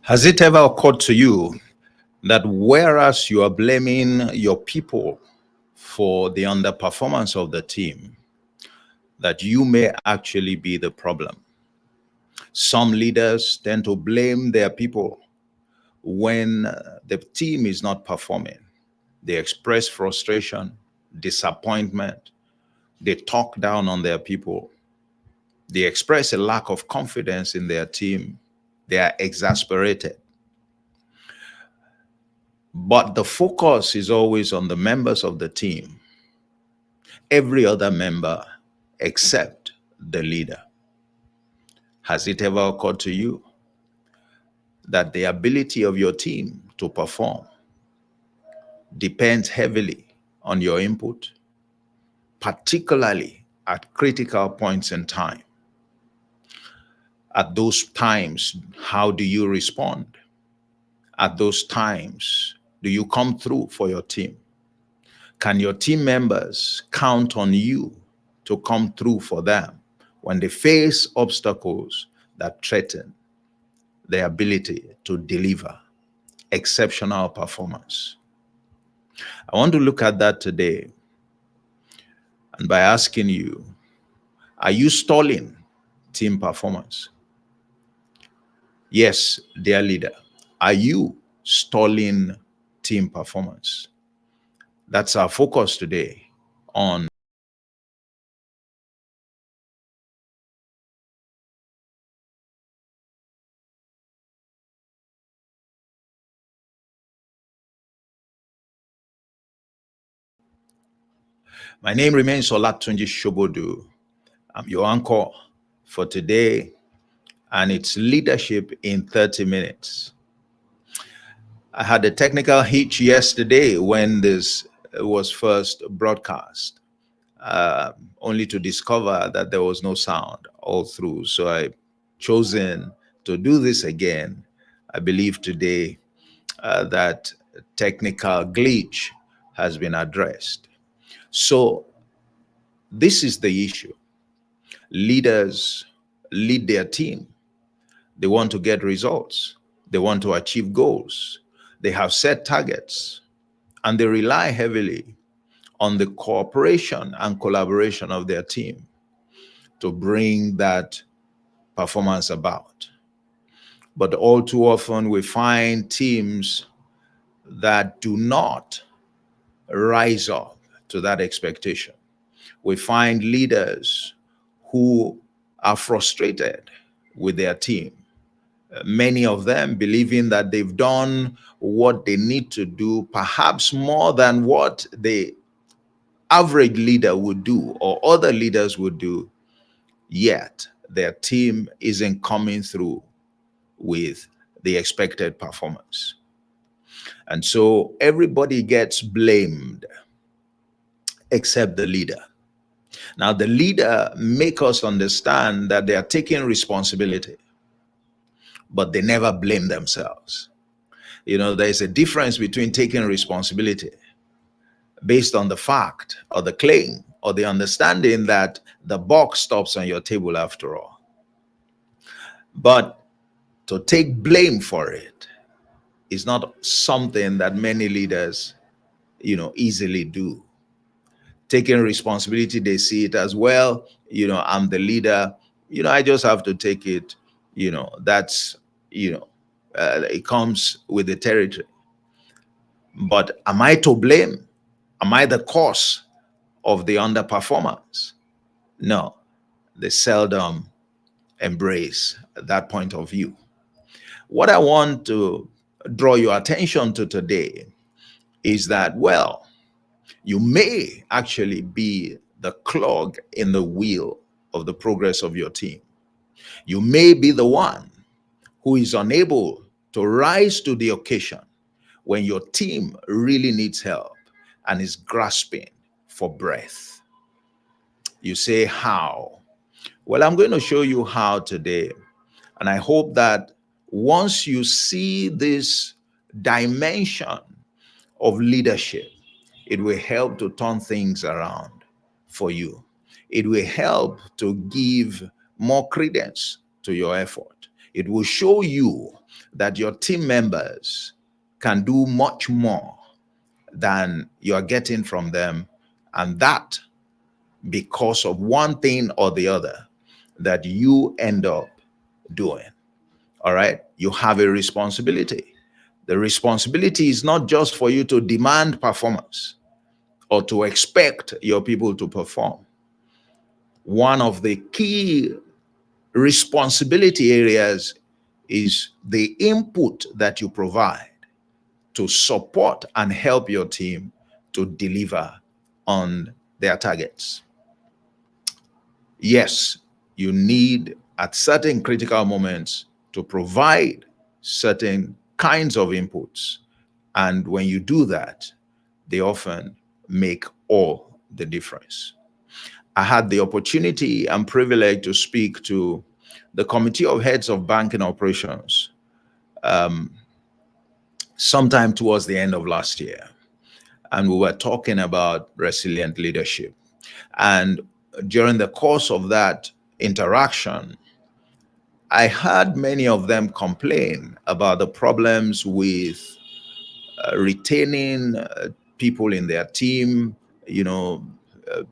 Has it ever occurred to you that whereas you are blaming your people for the underperformance of the team, that you may actually be the problem? Some leaders tend to blame their people when the team is not performing. They express frustration, disappointment. They talk down on their people. They express a lack of confidence in their team. They are exasperated. But the focus is always on the members of the team, every other member except the leader. Has it ever occurred to you that the ability of your team to perform depends heavily on your input, particularly at critical points in time? At those times, how do you respond? At those times, do you come through for your team? Can your team members count on you to come through for them when they face obstacles that threaten their ability to deliver exceptional performance? I want to look at that today, and by asking you, are you stalling team performance? Yes, dear leader, are you stalling team performance? That's our focus today on My name remains Olatunji Shobodu. I'm your anchor for today, and it's Leadership in 30 Minutes. I had a technical hitch yesterday when this was first broadcast, only to discover that there was no sound all through. So I chosen to do this again. I believe today that technical glitch has been addressed. So this is the issue. Leaders lead their team. They want to get results. They want to achieve goals. They have set targets, and they rely heavily on the cooperation and collaboration of their team to bring that performance about. But all too often, we find teams that do not rise up to that expectation. We find leaders who are frustrated with their team. Many of them believing that they've done what they need to do, perhaps more than what the average leader would do or other leaders would do, yet their team isn't coming through with the expected performance. And so everybody gets blamed except the leader. Now, the leader make us understand that they are taking responsibility, but they never blame themselves. You know, there's a difference between taking responsibility based on the fact or the claim or the understanding that the box stops on your table after all. But to take blame for it is not something that many leaders, easily do. Taking responsibility, they see it as, well, I'm the leader, I just have to take it, that's, it comes with the territory. But am I to blame? Am I the cause of the underperformance? No, they seldom embrace that point of view. What I want to draw your attention to today is that, well, you may actually be the clog in the wheel of the progress of your team. You may be the one who is unable to rise to the occasion when your team really needs help and is grasping for breath. You say, how? Well, I'm going to show you how today. And I hope that once you see this dimension of leadership, it will help to turn things around for you. It will help to give more credence to your effort. It will show you that your team members can do much more than you are getting from them, and that because of one thing or the other that you end up doing. All right, you have a responsibility. The responsibility is not just for you to demand performance or to expect your people to perform. One of the key responsibility areas is the input that you provide to support and help your team to deliver on their targets. Yes, you need at certain critical moments to provide certain kinds of inputs. And when you do that, they often make all the difference. I had the opportunity and privilege to speak to the Committee of Heads of Banking Operations sometime towards the end of last year. And we were talking about resilient leadership. And during the course of that interaction, I heard many of them complain about the problems with retaining people in their team. You know,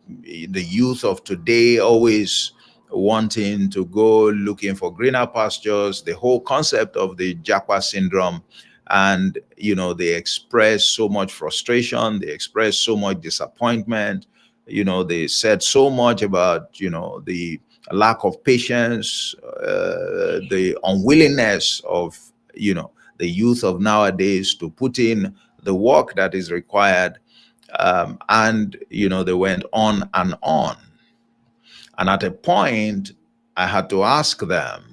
the youth of today always wanting to go looking for greener pastures, the whole concept of the Japa syndrome. And, you know, they express so much frustration, they express so much disappointment. You know, they said so much about, you know, the lack of patience, the unwillingness of, you know, the youth of nowadays to put in the work that is required. And, you know, they went on and on. And at a point, I had to ask them,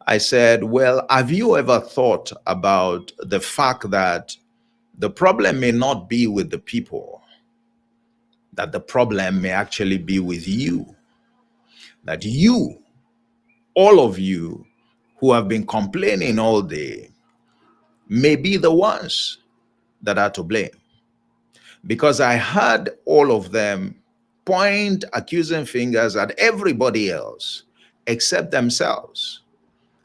I said, well, have you ever thought about the fact that the problem may not be with the people, that the problem may actually be with you? That you, all of you who have been complaining all day, may be the ones that are to blame. Because I heard all of them point accusing fingers at everybody else except themselves.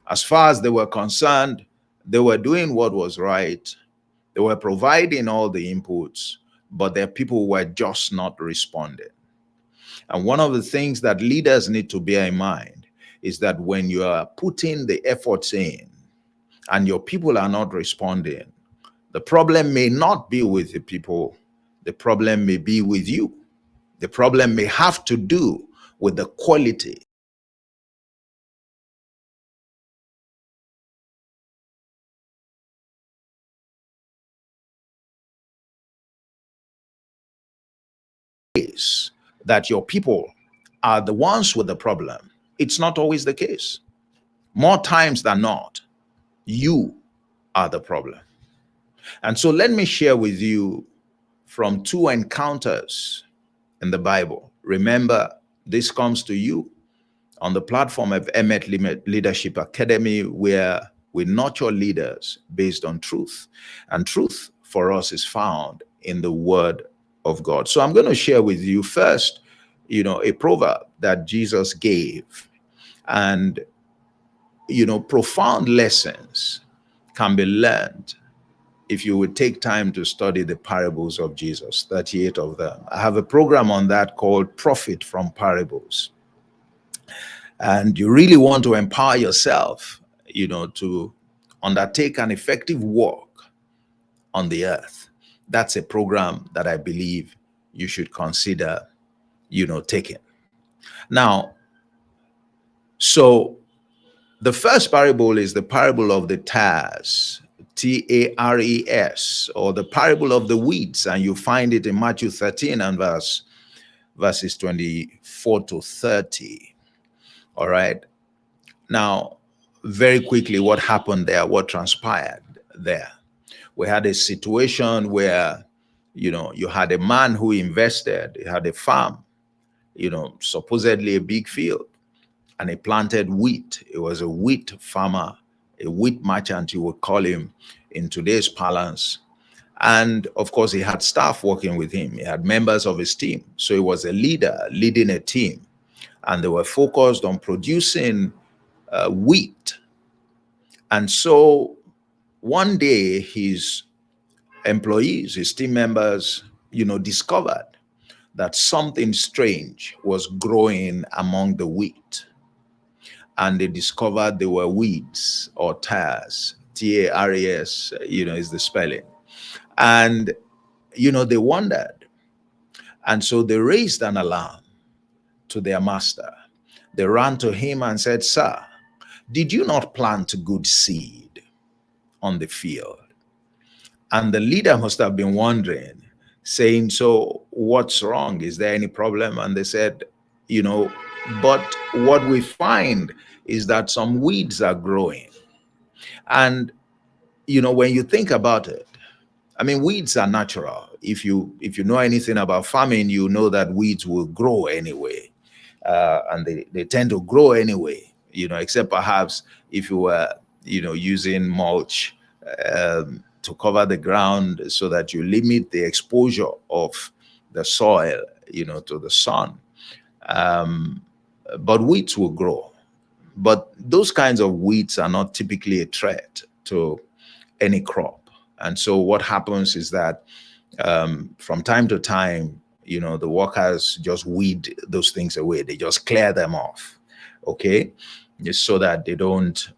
As far as they were concerned, they were doing what was right. They were providing all the inputs, but their people were just not responding. And one of the things that leaders need to bear in mind is that when you are putting the efforts in and your people are not responding, the problem may not be with the people, the problem may be with you. The problem may have to do with the quality is that your people are the ones with the problem. It's not always the case. More times than not, you are the problem. And so let me share with you from two encounters in the Bible. Remember, this comes to you on the platform of emetlead Leadership Academy, where we nurture leaders based on truth. And truth for us is found in the Word of God. So I'm going to share with you first, you know, a proverb that Jesus gave. And, you know, profound lessons can be learned if you would take time to study the parables of Jesus, 38 of them. I have a program on that called Profit from Parables. And you really want to empower yourself, you know, to undertake an effective work on the earth. That's a program that I believe you should consider, you know, taking. Now, so the first parable is the parable of the tares, Tares, or the parable of the weeds, and you find it in Matthew 13 and verses 24 to 30. All right. Now, very quickly, what happened there, what transpired there? We had a situation where, you know, you had a man who invested, he had a farm, you know, supposedly a big field, and he planted wheat. It was a wheat farmer, a wheat merchant, you would call him in today's parlance. And of course, he had staff working with him. He had members of his team. So he was a leader leading a team. And they were focused on producing wheat And so one day his employees, his team members, discovered that something strange was growing among the wheat. And they discovered they were weeds or tares. TARES, is the spelling. And, they wondered. And so they raised an alarm to their master. They ran to him and said, "Sir, did you not plant good seed on the field?" And the leader must have been wondering, saying, "So what's wrong? Is there any problem?" And they said, "But what we find is that some weeds are growing." And, when you think about it, I mean, weeds are natural. If you know anything about farming, you know that weeds will grow anyway. And they tend to grow anyway, except perhaps if you were, using mulch to cover the ground so that you limit the exposure of the soil, to the sun. But weeds will grow. But those kinds of weeds are not typically a threat to any crop. And so what happens is that from time to time, the workers just weed those things away. They just clear them off, okay? Just so that they don't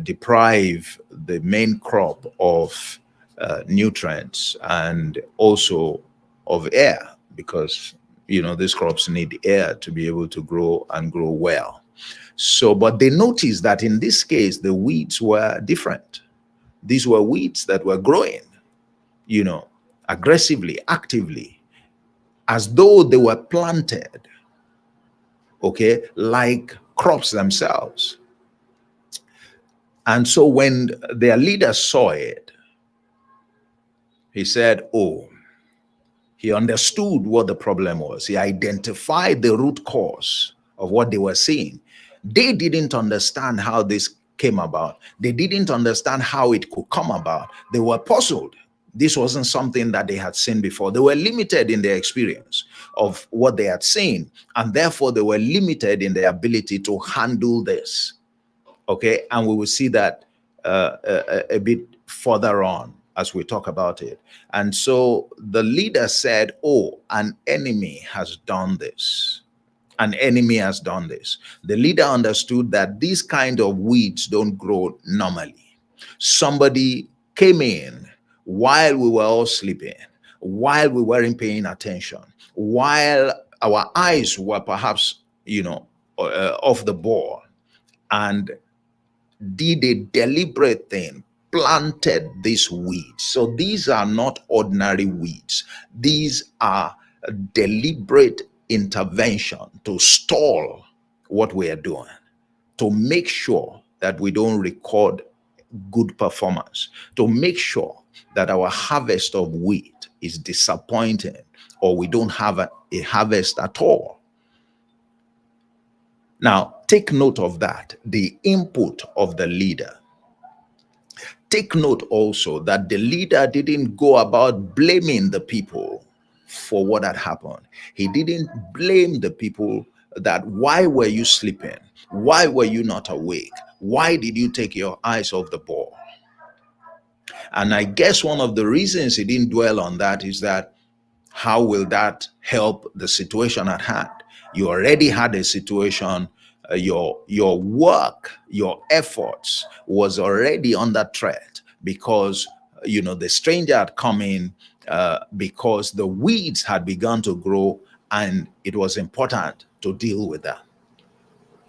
deprive the main crop of nutrients and also of air, because, these crops need air to be able to grow and grow well. So, but they noticed that in this case, the weeds were different. These were weeds that were growing, aggressively, actively, as though they were planted, okay, like crops themselves. And so when their leader saw it, he said, "Oh," he understood what the problem was. He identified the root cause of what they were seeing. They didn't understand how this came about. They didn't understand how it could come about. They were puzzled. This wasn't something that they had seen before. They were limited in their experience of what they had seen, and therefore they were limited in their ability to handle this. Okay, and we will see that a bit further on as we talk about it. And so the leader said, "Oh, an enemy has done this. An enemy has done this." The leader understood that these kind of weeds don't grow normally. Somebody came in while we were all sleeping, while we weren't paying attention, while our eyes were perhaps, off the ball, and did a deliberate thing, planted these weeds. So these are not ordinary weeds. These are a deliberate intervention to stall what we are doing, to make sure that we don't record good performance, to make sure that our harvest of wheat is disappointing, or we don't have a harvest at all. Now, take note of that, the input of the leader. Take note also that the leader didn't go about blaming the people for what had happened. He didn't blame the people that, "Why were you sleeping? Why were you not awake? Why did you take your eyes off the ball?" And I guess one of the reasons he didn't dwell on that is that, how will that help the situation at hand? You already had a situation, your work, your efforts was already under threat because, the stranger had come in, because the weeds had begun to grow, and it was important to deal with that.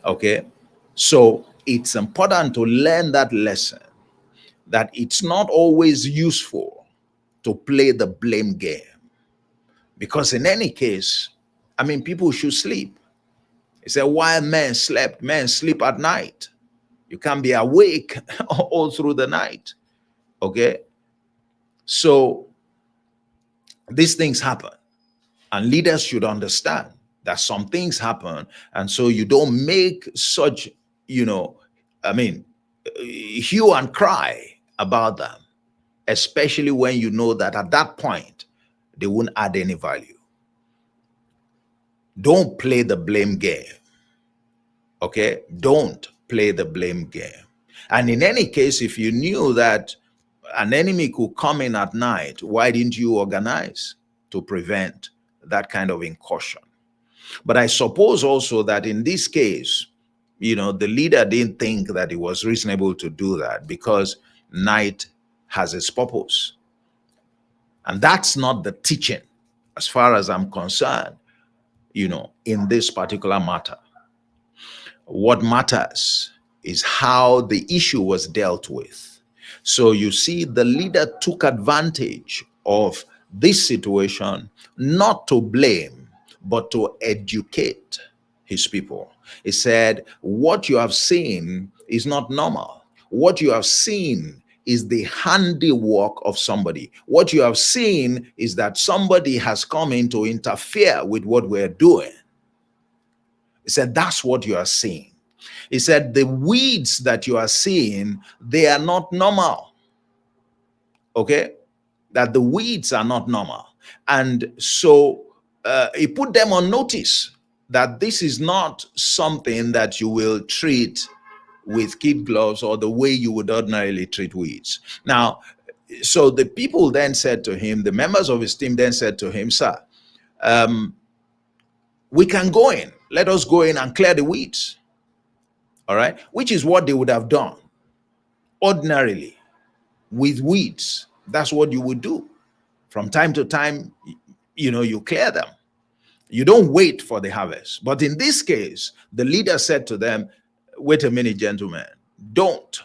Okay? So it's important to learn that lesson, that it's not always useful to play the blame game. Because in any case, I mean, people should sleep. He said, "While men slept, men sleep at night." You can't be awake all through the night. Okay? So these things happen. And leaders should understand that some things happen. And so you don't make such, hue and cry about them, especially when you know that at that point, they won't add any value. Don't play the blame game. Okay? Don't play the blame game. And in any case, if you knew that an enemy could come in at night, why didn't you organize to prevent that kind of incursion? But I suppose also that in this case, the leader didn't think that it was reasonable to do that because night has its purpose. And that's not the teaching, as far as I'm concerned, in this particular matter. What matters is how the issue was dealt with. So you see, the leader took advantage of this situation, not to blame, but to educate his people. He said, what you have seen is not normal. What you have seen is the handiwork of somebody. What you have seen is that somebody has come in to interfere with what we're doing. He said, that's what you are seeing. He said, the weeds that you are seeing, they are not normal. Okay? That the weeds are not normal. And so he put them on notice that this is not something that you will treat with kid gloves or the way you would ordinarily treat weeds. Now, so the people then said to him, the members of his team then said to him, sir, we can go in. Let us go in and clear the weeds. All right? Which is what they would have done ordinarily with weeds. That's what you would do. From time to time, you clear them. You don't wait for the harvest. But in this case, the leader said to them, wait a minute, gentlemen, don't.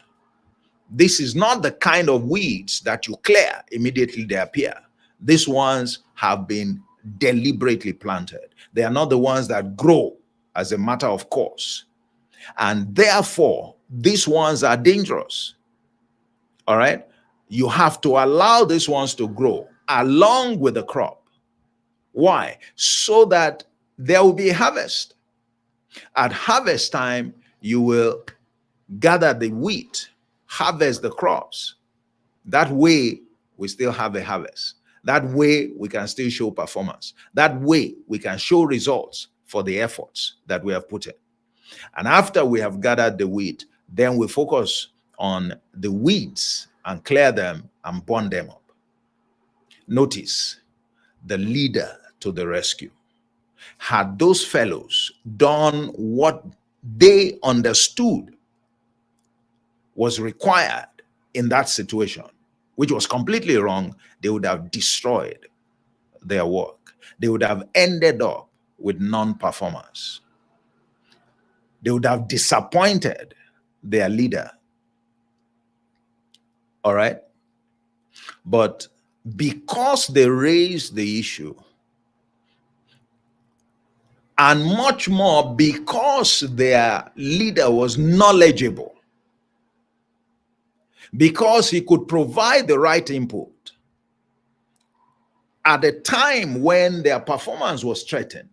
This is not the kind of weeds that you clear immediately they appear. These ones have been deliberately planted. They are not the ones that grow as a matter of course. And therefore, these ones are dangerous. All right? You have to allow these ones to grow along with the crop. Why? So that there will be a harvest. At harvest time, you will gather the wheat, harvest the crops. That way, we still have a harvest. That way, we can still show performance. That way, we can show results for the efforts that we have put in. And after we have gathered the wheat, then we focus on the weeds and clear them and burn them up. Notice the leader to the rescue. Had those fellows done what they understood was required in that situation, which was completely wrong, they would have destroyed their work. They would have ended up with non-performance. They would have disappointed their leader. All right? But because they raised the issue, and much more because their leader was knowledgeable, because he could provide the right input at a time when their performance was threatened,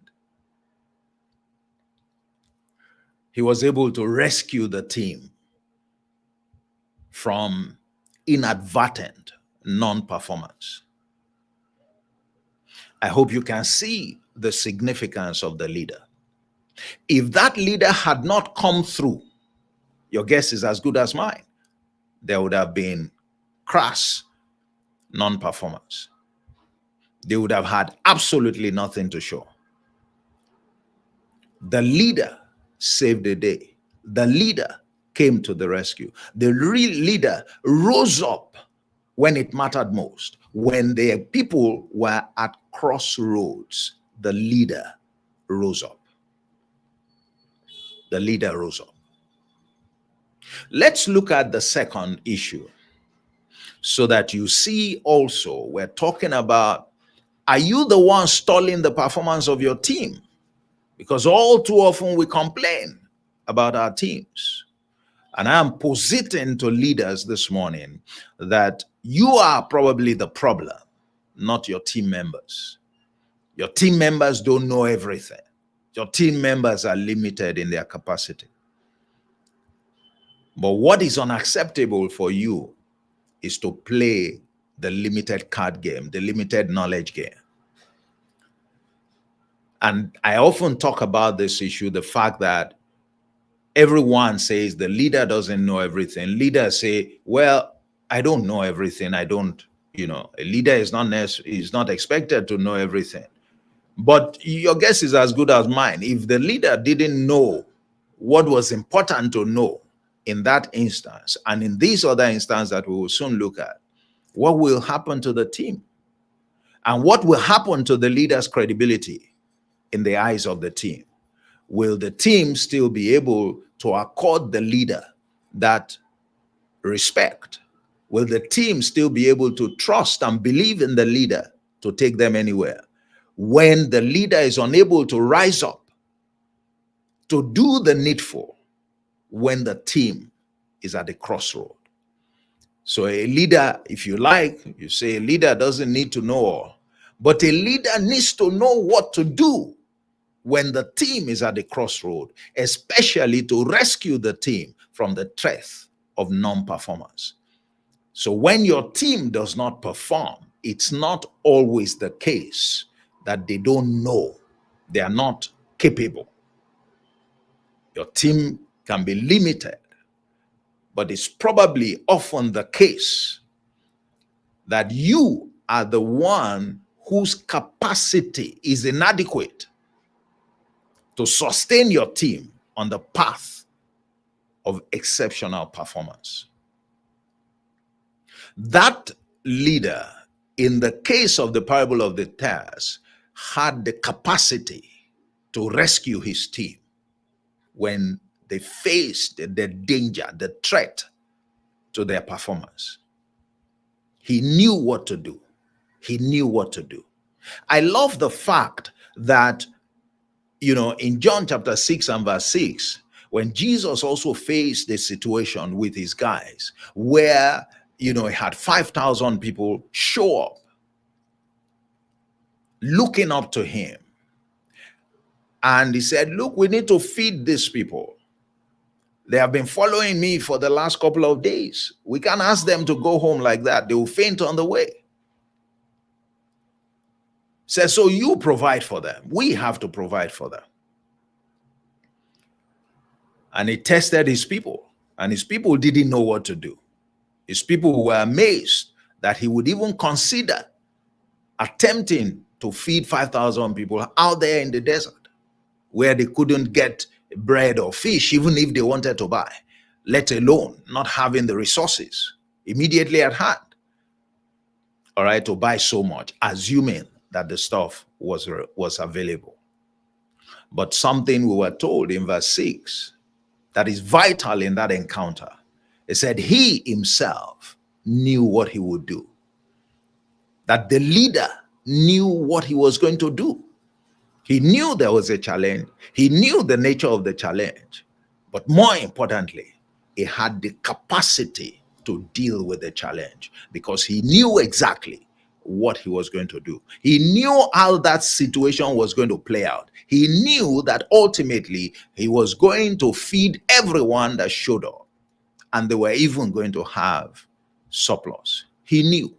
he was able to rescue the team from inadvertent non-performance. I hope you can see the significance of the leader. If that leader had not come through, your guess is as good as mine. There would have been crass non-performance. They would have had absolutely nothing to show. The leader saved the day. The leader came to the rescue. The real leader rose up when it mattered most. When the people were at crossroads, the leader rose up. The leader rose up. Let's look at the second issue so that you see also we're talking about, are you the one stalling the performance of your team? Because all too often we complain about our teams. And I am positing to leaders this morning that you are probably the problem, not your team members. Your team members don't know everything. Your team members are limited in their capacity. But what is unacceptable for you is to play the limited card game, the limited knowledge game. And I often talk about this issue, the fact that Everyone says the leader doesn't know everything. Leaders say, well, I don't know everything. I don't, a leader is not expected to know everything. But your guess is as good as mine. If the leader didn't know what was important to know in that instance, and in these other instances that we will soon look at, what will happen to the team? And what will happen to the leader's credibility in the eyes of the team? Will the team still be able to accord the leader that respect? Will the team still be able to trust and believe in the leader to take them anywhere when the leader is unable to rise up to do the needful when the team is at the crossroad? So a leader, if you like, you say a leader doesn't need to know all, but a leader needs to know what to do when the team is at the crossroad, especially to rescue the team from the threat of non-performance. So when your team does not perform, it's not always the case that they don't know, they are not capable. Your team can be limited, but it's probably often the case that you are the one whose capacity is inadequate to sustain your team on the path of exceptional performance. That leader, in the case of the parable of the tares, had the capacity to rescue his team when they faced the danger, the threat to their performance. He knew what to do. He knew what to do. I love the fact that, in John chapter 6 and verse 6, when Jesus also faced the situation with his guys, where, he had 5,000 people show up, looking up to him. And he said, look, we need to feed these people. They have been following me for the last couple of days. We can't ask them to go home like that. They will faint on the way. Says, so you provide for them. We have to provide for them. And he tested his people, and his people didn't know what to do. His people were amazed that he would even consider attempting to feed 5,000 people out there in the desert where they couldn't get bread or fish, even if they wanted to buy, let alone not having the resources immediately at hand, all right, to buy so much, assuming that the stuff was available. But something we were told in verse 6 that is vital in that encounter, it said he himself knew what he would do. That the leader knew what he was going to do. He knew there was a challenge. He knew the nature of the challenge. But more importantly, he had the capacity to deal with the challenge because he knew exactly what he was going to do. He knew how that situation was going to play out. He knew that ultimately he was going to feed everyone that showed up, and they were even going to have surplus. He knew.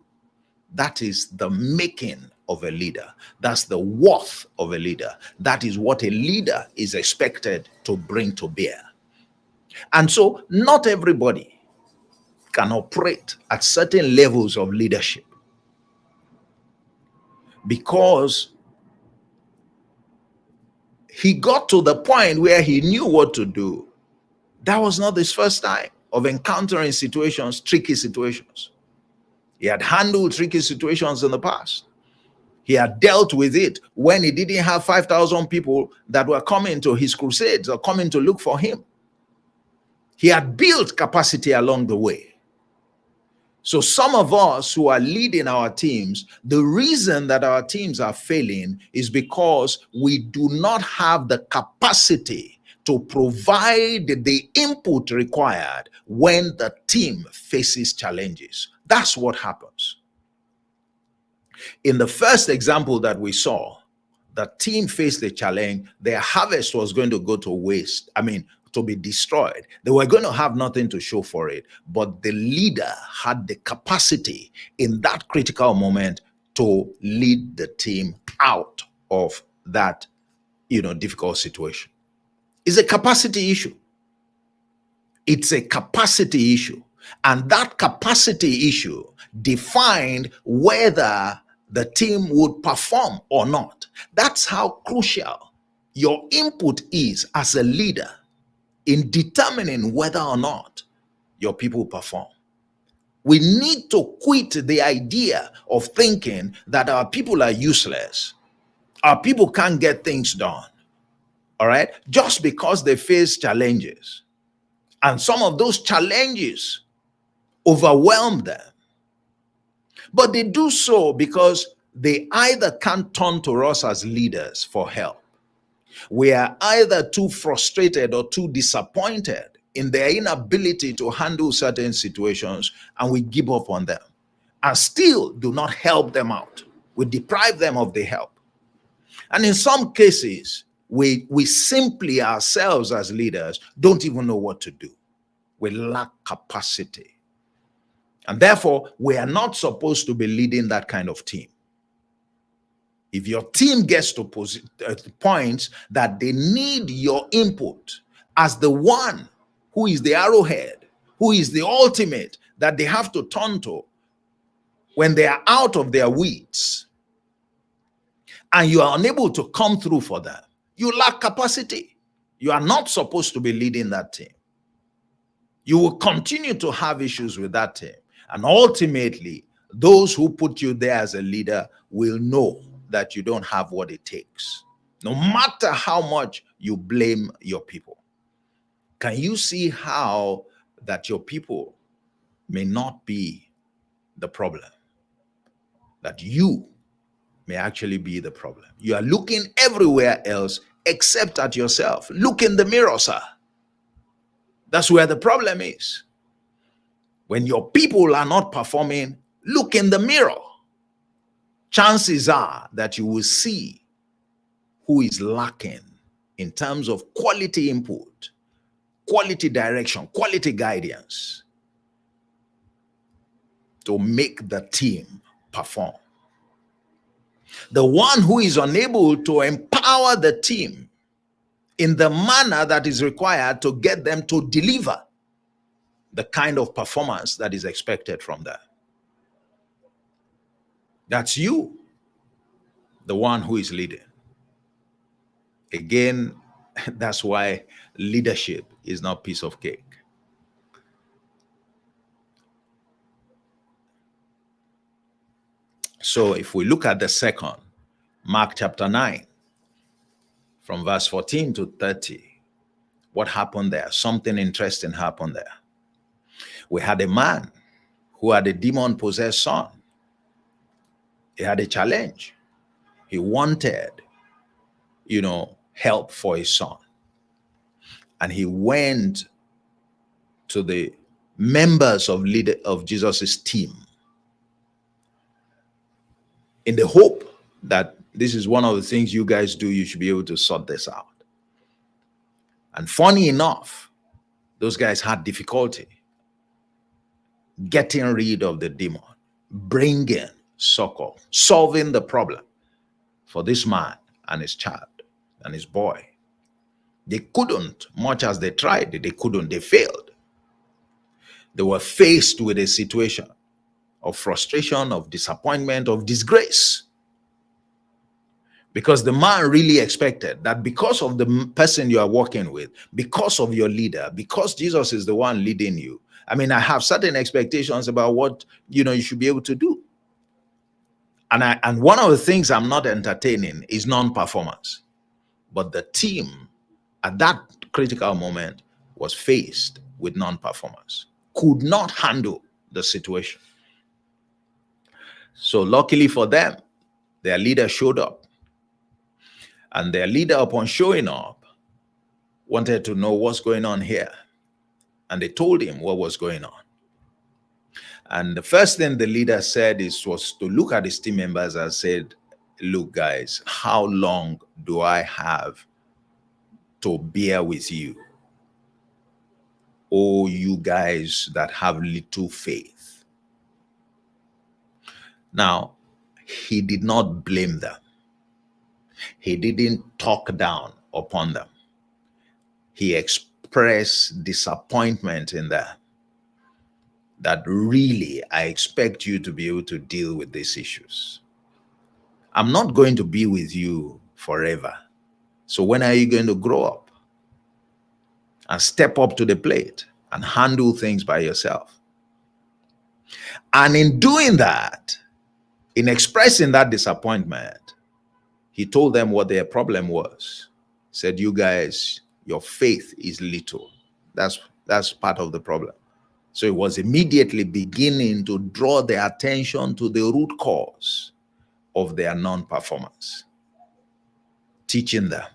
That is the making of a leader. That's the worth of a leader. That is what a leader is expected to bring to bear. And so not everybody can operate at certain levels of leadership, because he got to the point where he knew what to do. That was not his first time of encountering situations, tricky situations. He had handled tricky situations in the past. He had dealt with it when he didn't have 5,000 people that were coming to his crusades or coming to look for him. He had built capacity along the way. So some of us who are leading our teams, the reason that our teams are failing is because we do not have the capacity to provide the input required when the team faces challenges. That's what happens. In the first example that we saw, the team faced a challenge. Their harvest was going to go to waste. To be destroyed. They were going to have nothing to show for it. But the leader had the capacity in that critical moment to lead the team out of that, difficult situation. It's a capacity issue. It's a capacity issue. And that capacity issue defined whether the team would perform or not. That's how crucial your input is as a leader in determining whether or not your people perform. We need to quit the idea of thinking that our people are useless. Our people can't get things done. All right? Just because they face challenges. And some of those challenges overwhelm them. But they do so because they either can't turn to us as leaders for help. We are either too frustrated or too disappointed in their inability to handle certain situations, and we give up on them and still do not help them out. We deprive them of the help. And in some cases, we simply ourselves as leaders don't even know what to do. We lack capacity. And therefore, we are not supposed to be leading that kind of team. If your team gets to points that they need your input as the one who is the arrowhead, who is the ultimate that they have to turn to when they are out of their weeds, and you are unable to come through for them, you lack capacity. You are not supposed to be leading that team. You will continue to have issues with that team. And ultimately, those who put you there as a leader will know that you don't have what it takes, no matter how much you blame your people. Can you see how that your people may not be the problem? That you may actually be the problem. You are looking everywhere else except at yourself. Look in the mirror, sir. That's where the problem is. When your people are not performing, look in the mirror. Chances are that you will see who is lacking in terms of quality input, quality direction, quality guidance to make the team perform. The one who is unable to empower the team in the manner that is required to get them to deliver the kind of performance that is expected from them. That's you, the one who is leading. Again, that's why leadership is not piece of cake. So if we look at the second, Mark chapter 9, from verse 14 to 30, what happened there? Something interesting happened there. We had a man who had a demon-possessed son. He had a challenge. He wanted, help for his son. And he went to the members of Jesus's team in the hope that this is one of the things you guys do. You should be able to sort this out. And funny enough, those guys had difficulty getting rid of the demon, bringing succor, solving the problem for this man and his child and his boy. They couldn't, much as they tried, they couldn't, they failed. They were faced with a situation of frustration, of disappointment, of disgrace. Because the man really expected that because of the person you are working with, because of your leader, because Jesus is the one leading you, I have certain expectations about what, you should be able to do. And one of the things I'm not entertaining is non-performance. But the team at that critical moment was faced with non-performance, could not handle the situation. So luckily for them, their leader showed up. And their leader, upon showing up, wanted to know what's going on here. And they told him what was going on. And the first thing the leader said was to look at his team members and said, look, guys, how long do I have to bear with you? Oh, you guys that have little faith. Now, he did not blame them. He didn't talk down upon them. He express disappointment in there, that really I expect you to be able to deal with these issues. I'm not going to be with you forever. So when are you going to grow up and step up to the plate and handle things by yourself? And in doing that, in expressing that disappointment, he told them what their problem was. He said, you guys, your faith is little. That's part of the problem. So it was immediately beginning to draw their attention to the root cause of their non-performance. Teaching them,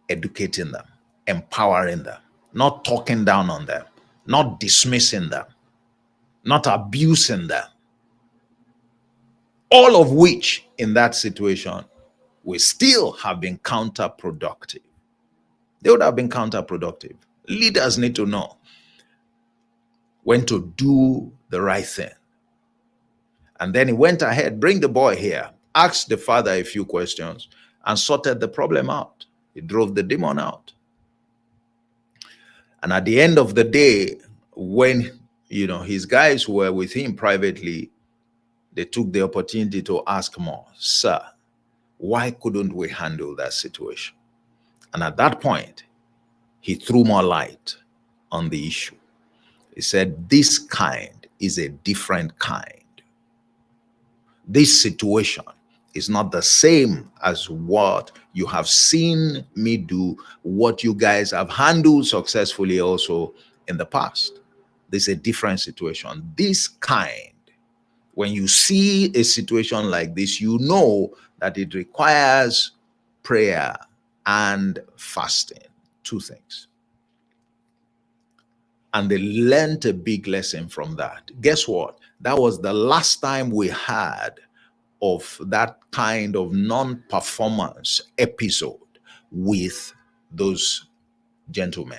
educating them, empowering them, not talking down on them, not dismissing them, not abusing them. All of which in that situation will still have been counterproductive. They would have been counterproductive. Leaders need to know when to do the right thing. And then he went ahead, bring the boy here, asked the father a few questions, and sorted the problem out. He drove the demon out. And at the end of the day, when his guys were with him privately, they took the opportunity to ask more, sir, why couldn't we handle that situation? And at that point, he threw more light on the issue. He said, this kind is a different kind. This situation is not the same as what you have seen me do, what you guys have handled successfully also in the past. This is a different situation. This kind, when you see a situation like this, you know that it requires prayer and fasting, two things. And they learned a big lesson from that. Guess what? That was the last time we had of that kind of non-performance episode with those gentlemen.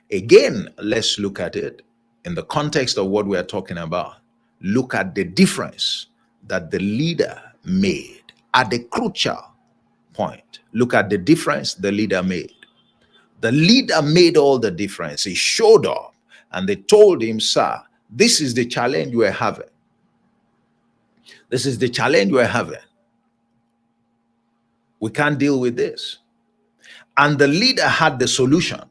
Again, let's look at it in the context of what we are talking about. Look at the difference that the leader made at the crucial point. Look at the difference the leader made. The leader made all the difference. He showed up and they told him, sir, this is the challenge we're having. This is the challenge we're having. We can't deal with this. And the leader had the solution.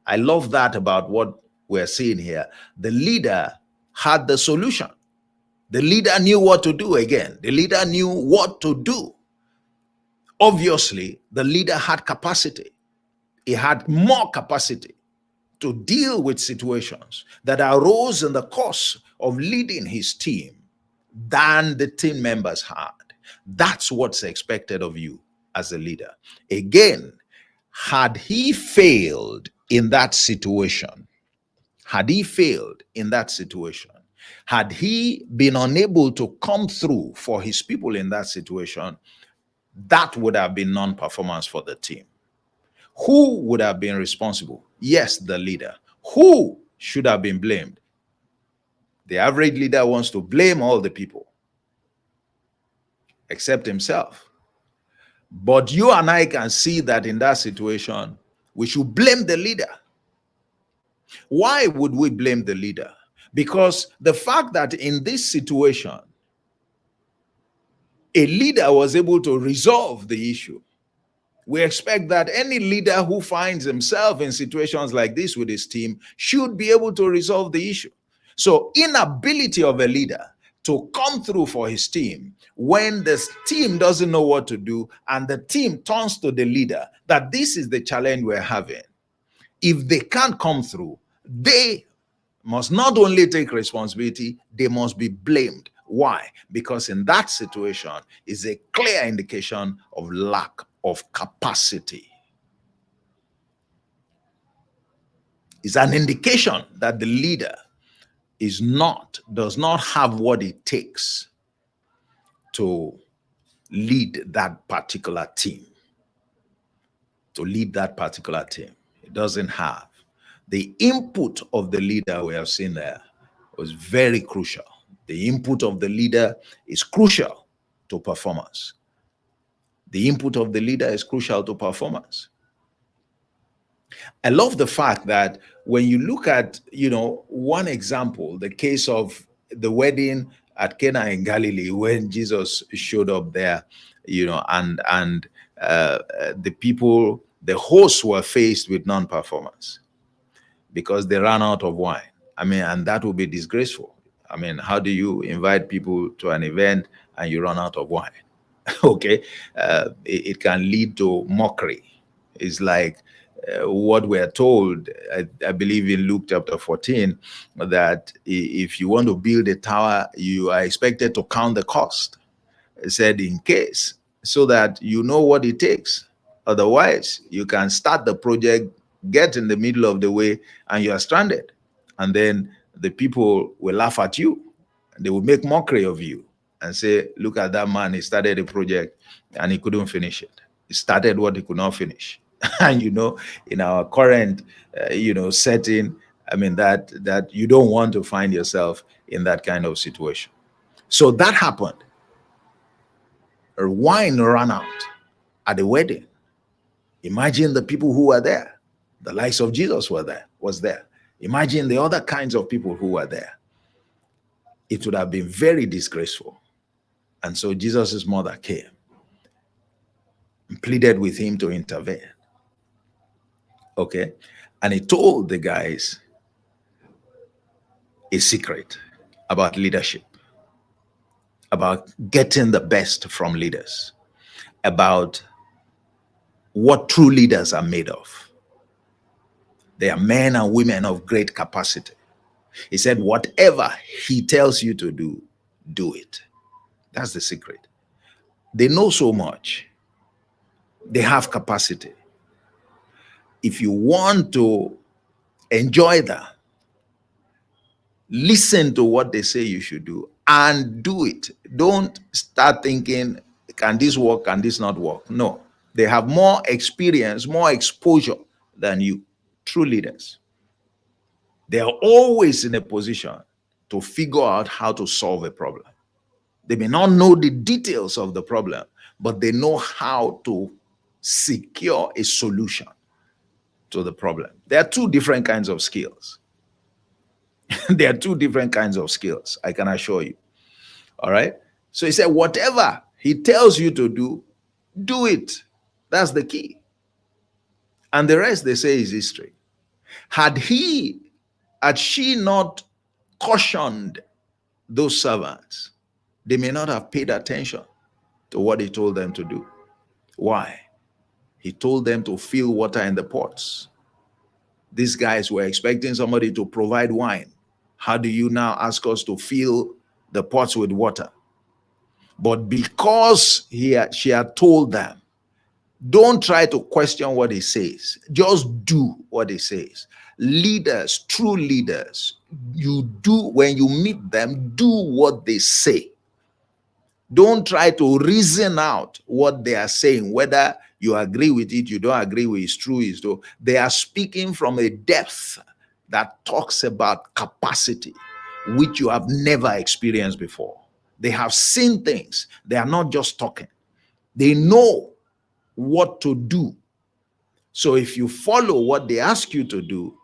I love that about what we're seeing here. The leader had the solution. The leader knew what to do again. The leader knew what to do. Obviously, the leader had capacity. He had more capacity to deal with situations that arose in the course of leading his team than the team members had. That's what's expected of you as a leader. Again, had he failed in that situation, had he been unable to come through for his people in that situation, that would have been non-performance for the team. Who would have been responsible? Yes, the leader. Who should have been blamed? The average leader wants to blame all the people except himself. But you and I can see that in that situation, we should blame the leader. Why would we blame the leader? Because the fact that in this situation, a leader was able to resolve the issue. We expect that any leader who finds himself in situations like this with his team should be able to resolve the issue. So inability of a leader to come through for his team when the team doesn't know what to do and the team turns to the leader that this is the challenge we're having. If they can't come through, they must not only take responsibility, they must be blamed. Why? Because in that situation is a clear indication of lack of capacity. It's an indication that the leader does not have what it takes to lead that particular team. It doesn't have. The input of the leader we have seen there was very crucial. The input of the leader is crucial to performance. The input of the leader is crucial to performance. I love the fact that when you look at, one example, the case of the wedding at Cana in Galilee, when Jesus showed up there, and the people, the hosts were faced with non-performance because they ran out of wine. I mean, and that would be disgraceful. I mean, how do you invite people to an event and you run out of wine? Okay, it can lead to mockery. It's like what we're told, I believe in Luke chapter 14, that if you want to build a tower, you are expected to count the cost. It said in case, so that you know what it takes. Otherwise, you can start the project, get in the middle of the way, and you are stranded. And then the people will laugh at you. They will make mockery of you and say, look at that man, he started a project and he couldn't finish it. He started what he could not finish. And in our current setting, I mean, that you don't want to find yourself in that kind of situation. So that happened. Wine ran out at the wedding. Imagine the people who were there. The likes of Jesus was there. Imagine the other kinds of people who were there. It would have been very disgraceful. And so Jesus' mother came and pleaded with him to intervene. Okay? And he told the guys a secret about leadership, about getting the best from leaders, about what true leaders are made of. They are men and women of great capacity. He said, whatever he tells you to do, do it. That's the secret. They know so much. They have capacity. If you want to enjoy that, listen to what they say you should do and do it. Don't start thinking, can this work? Can this not work? No. They have more experience, more exposure than you. True leaders. They are always in a position to figure out how to solve a problem. They may not know the details of the problem, but they know how to secure a solution to the problem. There are two different kinds of skills. There are two different kinds of skills, I can assure you. All right? So he said, whatever he tells you to do, do it. That's the key. And the rest, they say, is history. Had she not cautioned those servants, they may not have paid attention to what he told them to do. Why? He told them to fill water in the pots. These guys were expecting somebody to provide wine. How do you now ask us to fill the pots with water? But because she had told them, don't try to question what he says. Just do what he says. Leaders, true leaders, when you meet them, do what they say. Don't try to reason out what they are saying, whether you agree with it, you don't agree with it, it's true, it's true. They are speaking from a depth that talks about capacity, which you have never experienced before. They have seen things. They are not just talking. They know what to do. So if you follow what they ask you to do,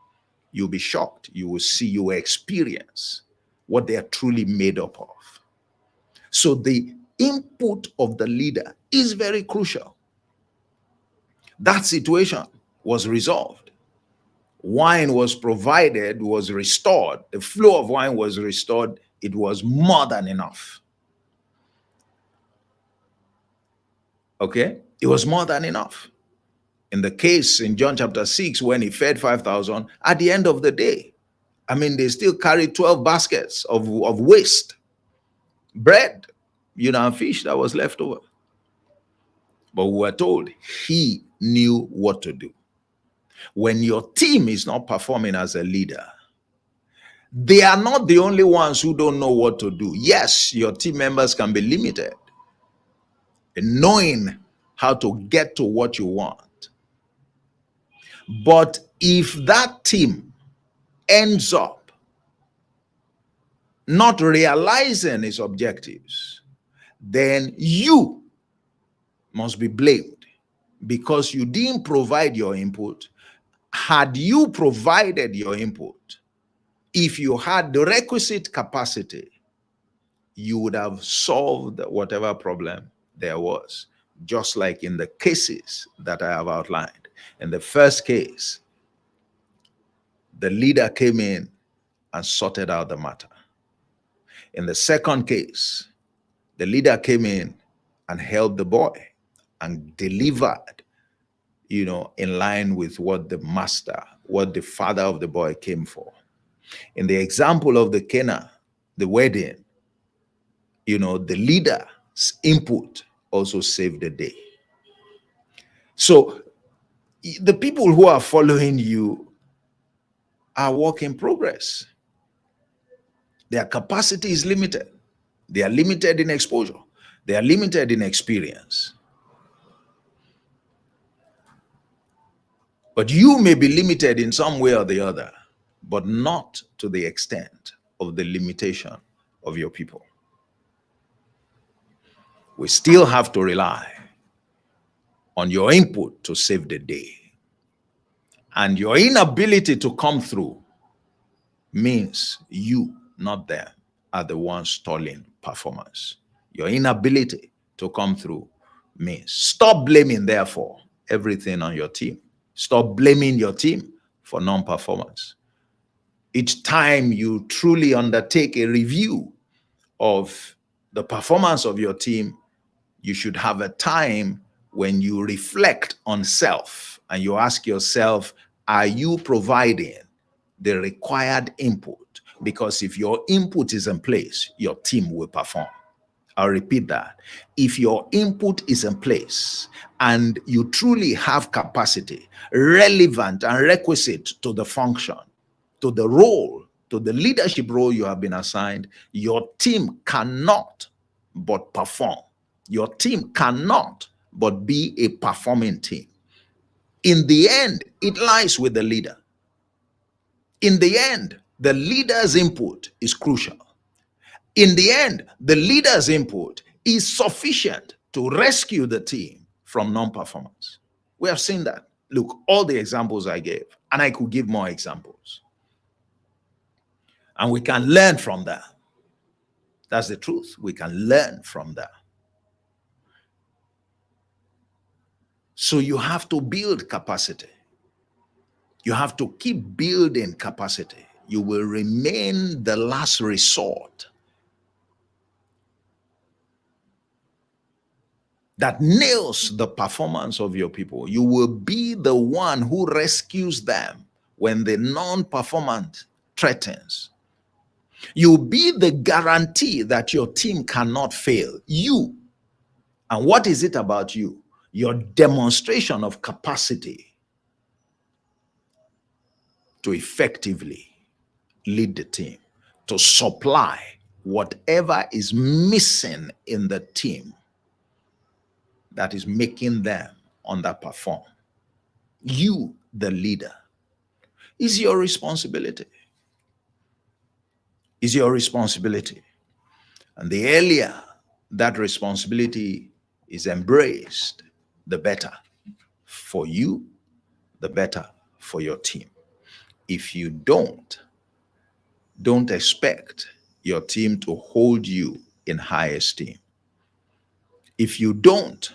you'll be shocked. You will see, you will experience what they are truly made up of. So the input of the leader is very crucial. That situation was resolved. Wine was provided, was restored. The flow of wine was restored. It was more than enough. Okay? It was more than enough. In the case in John chapter 6, when he fed 5,000, at the end of the day, I mean, they still carried 12 baskets of waste. Bread, and fish that was left over. But we were told he knew what to do. When your team is not performing as a leader, they are not the only ones who don't know what to do. Yes, your team members can be limited in knowing how to get to what you want. But if that team ends up not realizing its objectives, then you must be blamed because you didn't provide your input Had you provided your input, if you had the requisite capacity, you would have solved whatever problem there was, just like in the cases that I have outlined. In the first case, the leader came in and sorted out the matter. In the second case, the leader came in and helped the boy and delivered, in line with what the master, what the father of the boy came for. In the example of the Cana, the wedding, the leader's input also saved the day. So the people who are following you are work in progress. Their capacity is limited. They are limited in exposure. They are limited in experience. But you may be limited in some way or the other, but not to the extent of the limitation of your people. We still have to rely on your input to save the day. And your inability to come through means you, not them, are the ones stalling performance. Your inability to come through means stop blaming, therefore, everything on your team. Stop blaming your team for non-performance. Each time you truly undertake a review of the performance of your team, you should have a time when you reflect on self and you ask yourself, are you providing the required input? Because if your input is in place, your team will perform. I'll repeat that. If your input is in place and you truly have capacity, relevant and requisite to the function, to the role, to the leadership role you have been assigned, your team cannot but perform. Your team cannot but be a performing team. In the end, it lies with the leader. In the end, the leader's input is crucial. In the end, the leader's input is sufficient to rescue the team from non-performance. We have seen that. Look, all the examples I gave, and I could give more examples. And we can learn from that. That's the truth. We can learn from that. So you have to build capacity. You have to keep building capacity. You will remain the last resort that nails the performance of your people. You will be the one who rescues them when the non-performance threatens. You'll be the guarantee that your team cannot fail. You. And what is it about you? Your demonstration of capacity to effectively lead the team, to supply whatever is missing in the team that is making them underperform. You, the leader, is your responsibility. Is your responsibility. And the earlier that responsibility is embraced, the better for you, the better for your team. If you don't expect your team to hold you in high esteem. If you don't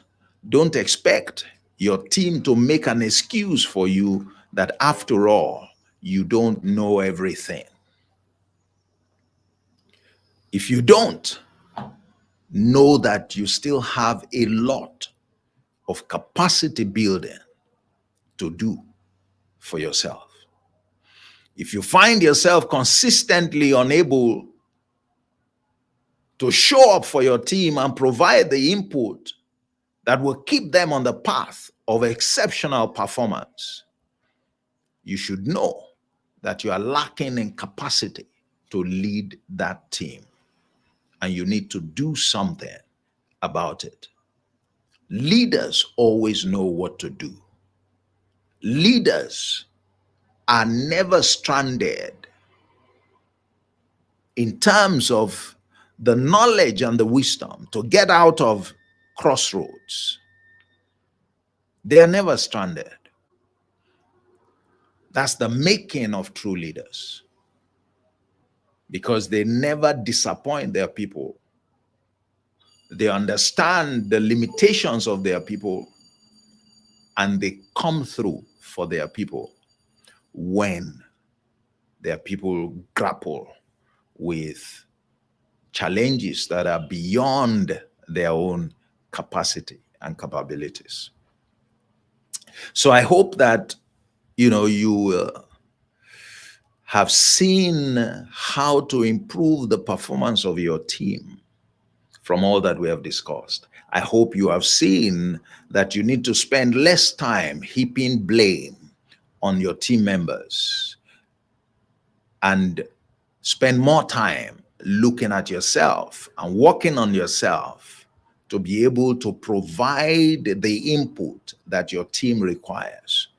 expect your team to make an excuse for you that after all, you don't know everything. If you don't know that you still have a lot of capacity building to do for yourself. If you find yourself consistently unable to show up for your team and provide the input that will keep them on the path of exceptional performance, you should know that you are lacking in capacity to lead that team. And you need to do something about it. Leaders always know what to do. Leaders are never stranded in terms of the knowledge and the wisdom to get out of crossroads. They are never stranded. That's the making of true leaders, because they never disappoint their people. They understand the limitations of their people, and they come through for their people when their people grapple with challenges that are beyond their own capacity and capabilities. So I hope that you have seen how to improve the performance of your team from all that we have discussed. I hope you have seen that you need to spend less time heaping blame on your team members and spend more time looking at yourself and working on yourself to be able to provide the input that your team requires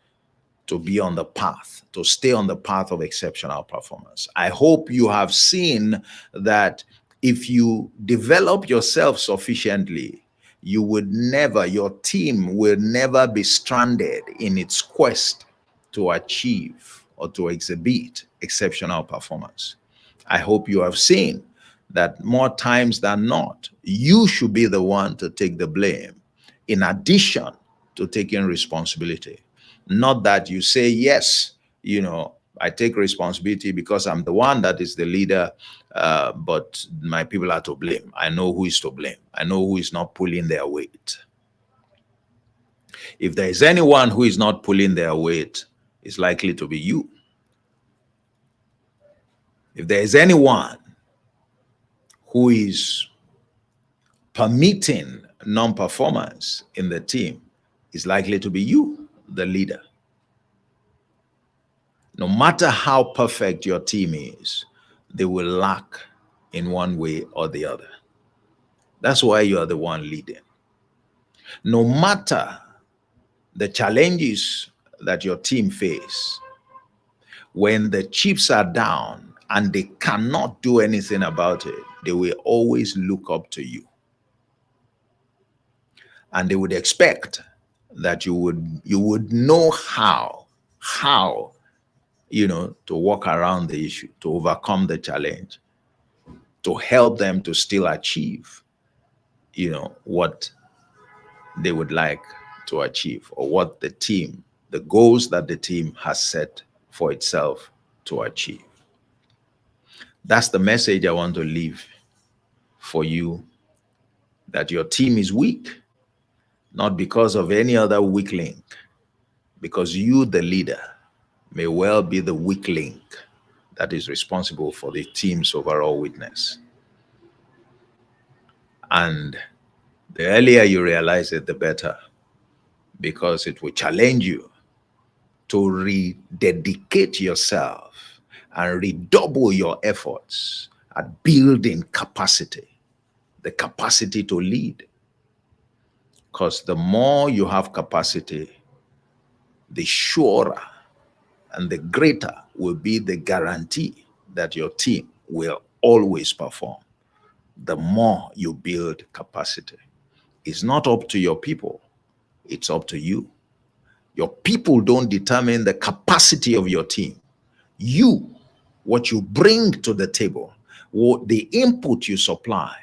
to be on the path, to stay on the path of exceptional performance. I hope you have seen that if you develop yourself sufficiently, your team will never be stranded in its quest to achieve or to exhibit exceptional performance. I hope you have seen that more times than not, you should be the one to take the blame in addition to taking responsibility. Not that you say, yes, I take responsibility because I'm the one that is the leader, but my people are to blame. I know who is to blame. I know who is not pulling their weight. If there is anyone who is not pulling their weight, it's likely to be you. If there is anyone who is permitting non-performance in the team, it's likely to be you, the leader. No matter how perfect your team is, they will lack in one way or the other. That's why you are the one leading. No matter the challenges that your team face, when the chips are down and they cannot do anything about it, they will always look up to you. And they would expect that you would know how to walk around the issue, to overcome the challenge, to help them to still achieve, what they would like to achieve, or what the goals that the team has set for itself to achieve. That's the message I want to leave for you, that your team is weak, not because of any other weak link, because you, the leader, may well be the weak link that is responsible for the team's overall weakness. And the earlier you realize it, the better, because it will challenge you to rededicate yourself and redouble your efforts at building capacity, the capacity to lead. Because the more you have capacity, the surer and the greater will be the guarantee that your team will always perform. The more you build capacity. It's not up to your people, it's up to you. Your people don't determine the capacity of your team. You, what you bring to the table, what the input you supply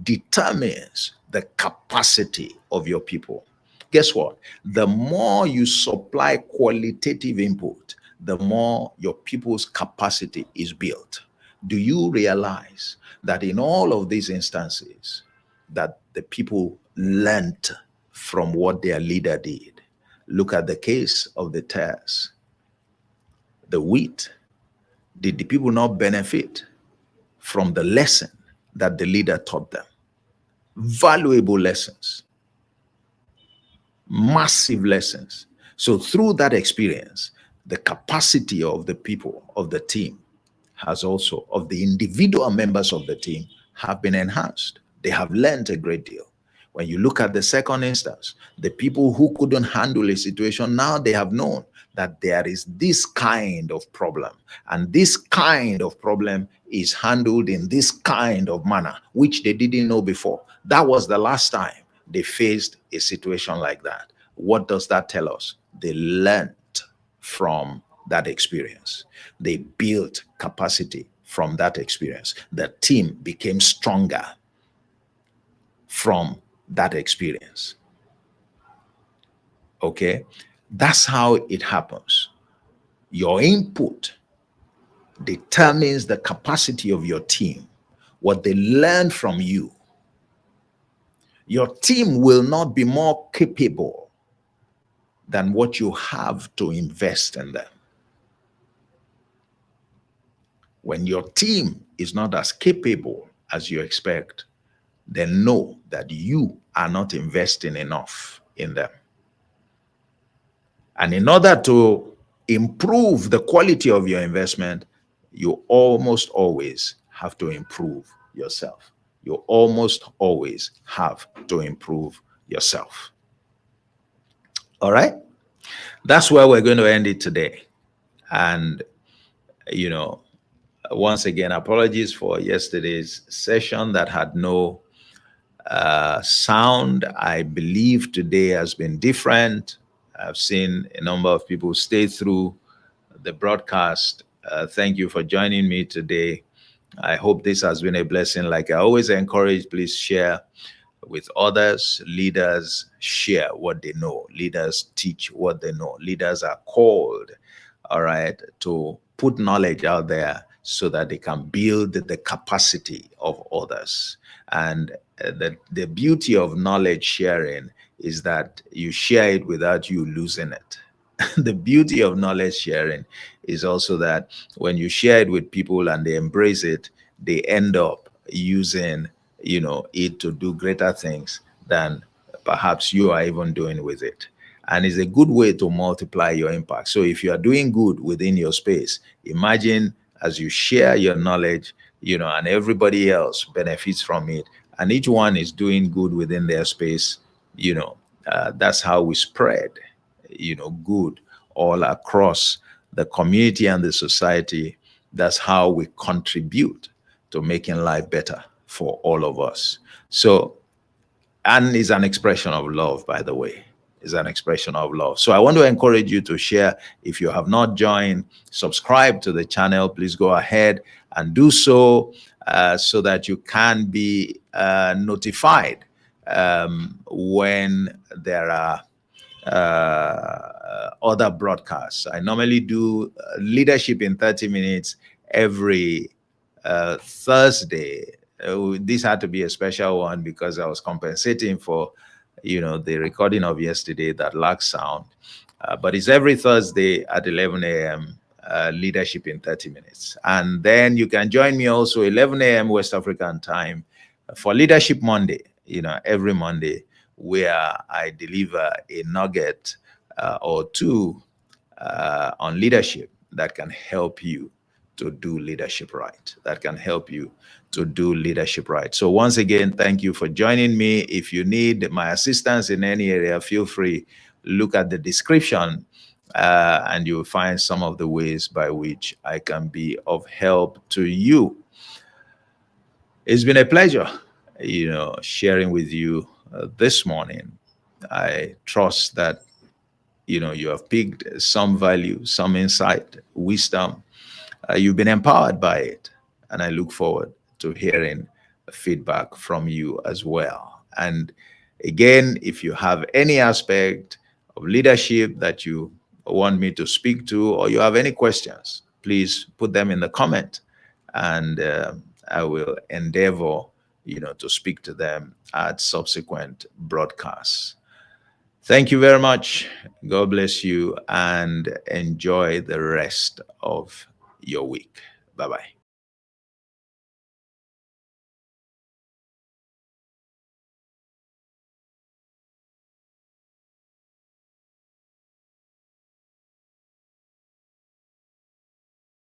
determines the capacity of your people. Guess what? The more you supply qualitative input, the more your people's capacity is built. Do you realize that in all of these instances, that the people learned from what their leader did? Look at the case of the tares, the wheat. Did the people not benefit from the lesson that the leader taught them? Valuable lessons, massive lessons. So through that experience, the capacity of the people, of the team, has also, of the individual members of the team, have been enhanced. They have learned a great deal. When you look at the second instance, the people who couldn't handle a situation, now they have known that there is this kind of problem, and this kind of problem is handled in this kind of manner, which they didn't know before. That was the last time they faced a situation like that. What does that tell us? They learned from that experience. They built capacity from that experience. The team became stronger from that experience. Okay? That's how it happens. Your input determines the capacity of your team, what they learn from you. Your team will not be more capable than what you have to invest in them. When your team is not as capable as you expect, then know that you are not investing enough in them. And in order to improve the quality of your investment, you almost always have to improve yourself. You almost always have to improve yourself. All right? That's where we're going to end it today. And, once again, apologies for yesterday's session that had no sound. I believe today has been different. I've seen a number of people stay through the broadcast. Thank you for joining me today. I hope this has been a blessing. Like I always encourage, please share with others. Leaders share what they know. Leaders teach what they know. Leaders are called, all right, to put knowledge out there so that they can build the capacity of others. And the beauty of knowledge sharing is that you share it without you losing it. The beauty of knowledge sharing is also that when you share it with people and they embrace it, they end up using it to do greater things than perhaps you are even doing with it. And it's a good way to multiply your impact. So if you are doing good within your space, imagine as you share your knowledge, and everybody else benefits from it, and each one is doing good within their space, that's how we spread, good all across the community and the society. That's how we contribute to making life better for all of us. So, and it's an expression of love, by the way. Is an expression of love. So I want to encourage you to share. If you have not joined, subscribe to the channel. Please go ahead and do so, so that you can be notified when there are other broadcasts. I normally do Leadership in 30 Minutes every Thursday. This had to be a special one because I was compensating for the recording of yesterday that lacked sound. But it's every Thursday at 11 a.m. Leadership in 30 Minutes. And then you can join me also 11 a.m. West African time for Leadership Monday, every Monday, where I deliver a nugget or two on leadership that can help you to do leadership right. That can help you to do leadership right. So once again, thank you for joining me. If you need my assistance in any area, feel free, look at the description and you'll find some of the ways by which I can be of help to you. It's been a pleasure, sharing with you this morning. I trust that, you have picked some value, some insight, wisdom. You've been empowered by it. And I look forward to hearing feedback from you as well. And again, if you have any aspect of leadership that you want me to speak to, or you have any questions, please put them in the comment, and I will endeavor, to speak to them at subsequent broadcasts. Thank you very much. God bless you and enjoy the rest of your week. Bye-bye.